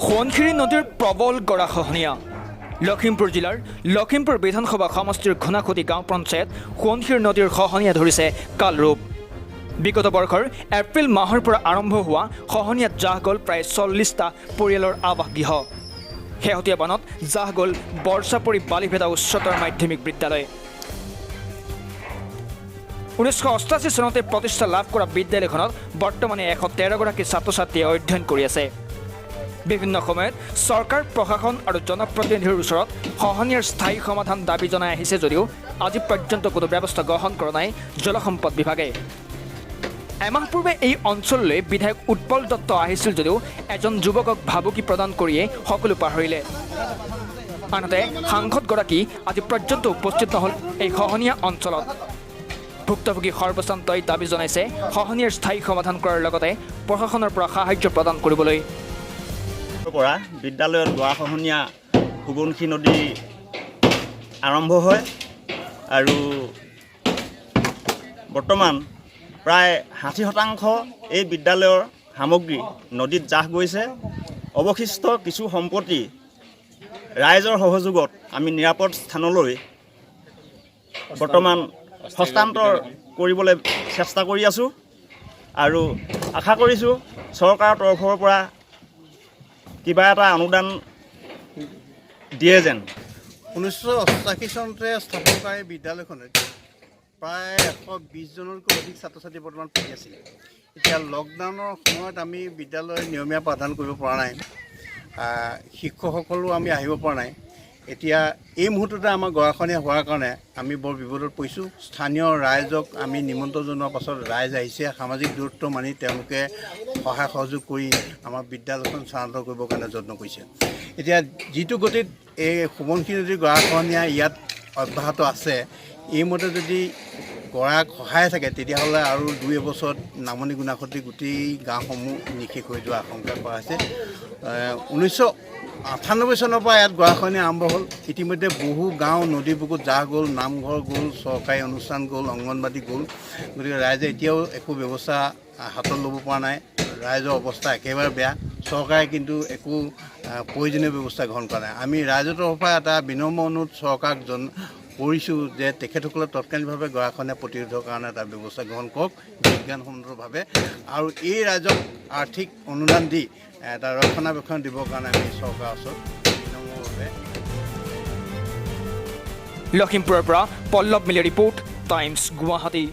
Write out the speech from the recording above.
সোৱণশিৰি নদীৰ প্ৰবল গৰাখহনীয়া লখিমপুৰ জিলাৰ লখিমপুৰ বিধানসভা সমষ্টিৰ ঘোনাখুটি গাঁও পঞ্চায়ত সোৱণশিৰি নদীৰ খহনীয়া ধৰিছে কালৰূপ বিগত বৰ্ষৰ এপ্ৰিল মাহৰ পৰা আৰম্ভ হোৱা খহনীয়াত জাহ গ'ল প্ৰায় 40টা পৰিয়ালৰ আৱাসগৃহ শেহতীয়া বানত জাহ গ'ল বৰ্ষাপৰি বালিভেদা উচ্চতৰ মাধ্যমিক বিদ্যালয় 1988 চনতে প্ৰতিষ্ঠা লাভ কৰা বিদ্যালয়খনত বৰ্তমানে 113 গৰাকী ছাত্ৰ ছাত্ৰীয়ে অধ্যয়ন কৰি আছে বিভিন্ন সময়ত চৰকাৰ প্ৰশাসন আৰু জনপ্ৰতিনিধিৰ ওচৰত খহনীয়াৰ স্থায়ী সমাধান দাবী জনাই আহিছে যদিও আজি পৰ্যন্ত কোনো ব্যৱস্থা গ্ৰহণ কৰা নাই জলসম্পদ বিভাগে এমাহ পূৰ্বে এই অঞ্চললৈ বিধায়ক উৎপল দত্ত আহিছিল যদিও এজন যুৱকক ভাবুকি প্ৰদান কৰিয়ে সকলো পাহৰিলে আনহাতে সাংসদগৰাকী আজি পৰ্যন্ত উপস্থিত নহ'ল এই খহনীয়া অঞ্চলত ভুক্তভোগী সৰ্বশান্তই দাবী জনাইছে খহনীয়াৰ স্থায়ী সমাধান কৰাৰ লগতে প্ৰশাসনৰ পৰা সাহায্য প্ৰদান কৰিবলৈ পৰা বিদ্যালয়ত গৰাখহনীয়া সোৱণশিৰি নদী আৰম্ভ হয় আৰু বৰ্তমান প্ৰায় 60% এই বিদ্যালয়ৰ সামগ্ৰী নদীত জাহ গৈছে অৱশিষ্ট কিছু সম্পত্তি ৰাইজৰ সহযোগত আমি নিৰাপদ স্থানলৈ বৰ্তমান হস্তান্তৰ কৰিবলৈ চেষ্টা কৰি আছোঁ আৰু আশা কৰিছোঁ চৰকাৰৰ তৰফৰ পৰা কিবা এটা অনুদান দিয়ে যেন 1988 চনতে স্থাপন কৰা এই বিদ্যালয়খনত প্ৰায় 120 জনতকৈ অধিক ছাত্ৰ ছাত্ৰী বৰ্তমান পঢ়ি আছিলে এতিয়া লকডাউনৰ সময়ত আমি বিদ্যালয় নিয়মীয়া পাঠদান কৰিব পৰা নাই শিক্ষকসকলো আমি আহিব পৰা নাই এতিয়া এই মুহূৰ্ততে আমাৰ গৰাখহনীয়া হোৱাৰ কাৰণে আমি বৰ বিপদত পৰিছোঁ স্থানীয় ৰাইজক আমি নিমন্ত্ৰণ জনোৱাৰ পাছত ৰাইজ আহিছে সামাজিক দূৰত্ব মানি তেওঁলোকে সহায় সহযোগ কৰি আমাৰ বিদ্যালয়খন স্থানান্তৰ কৰিবৰ কাৰণে যত্ন কৰিছে এতিয়া যিটো গতিত এই সোৱণশিৰি নদীৰ গৰাখহনীয়া ইয়াত অব্যাহত আছে এইমতে যদি গৰা খহাই থাকে তেতিয়াহ'লে আৰু 2 এবছৰত নামনি গুণাখতি গোটেই গাঁওসমূহ নিশেষ হৈ যোৱা আশংকা কৰা হৈছে 1998 চনৰ পৰা ইয়াত গৰাখহনীয়া আৰম্ভ হ'ল ইতিমধ্যে বহু গাঁও নদী বুকুত জাহ গ'ল নামঘৰ গ'ল চৰকাৰী অনুষ্ঠান গ'ল অংগনবাদী গ'ল গতিকে ৰাইজে এতিয়াও একো ব্যৱস্থা হাতত ল'ব পৰা নাই ৰাইজৰ অৱস্থা একেবাৰে বেয়া চৰকাৰে কিন্তু একো প্ৰয়োজনীয় ব্যৱস্থা গ্ৰহণ কৰা নাই আমি ৰাইজৰ তৰফৰ পৰা এটা বিনম্ৰ অনুৰোধ চৰকাৰক কৰিছোঁ যে তেখেতসকলে তৎকালীনভাৱে গৰাখহনীয়া প্ৰতিৰোধৰ কাৰণে এটা ব্যৱস্থা গ্ৰহণ কৰক বিজ্ঞানসন্মতভাৱে আৰু এই ৰাইজক আৰ্থিক অনুদান দি এটা ৰক্ষণাবেক্ষণ দিবৰ কাৰণে আমি চৰকাৰৰ ওচৰত বিনম্ৰভাৱে লখিমপুৰৰ পৰা পল্লৱ মিলে ৰিপৰ্ট টাইমছ গুৱাহাটী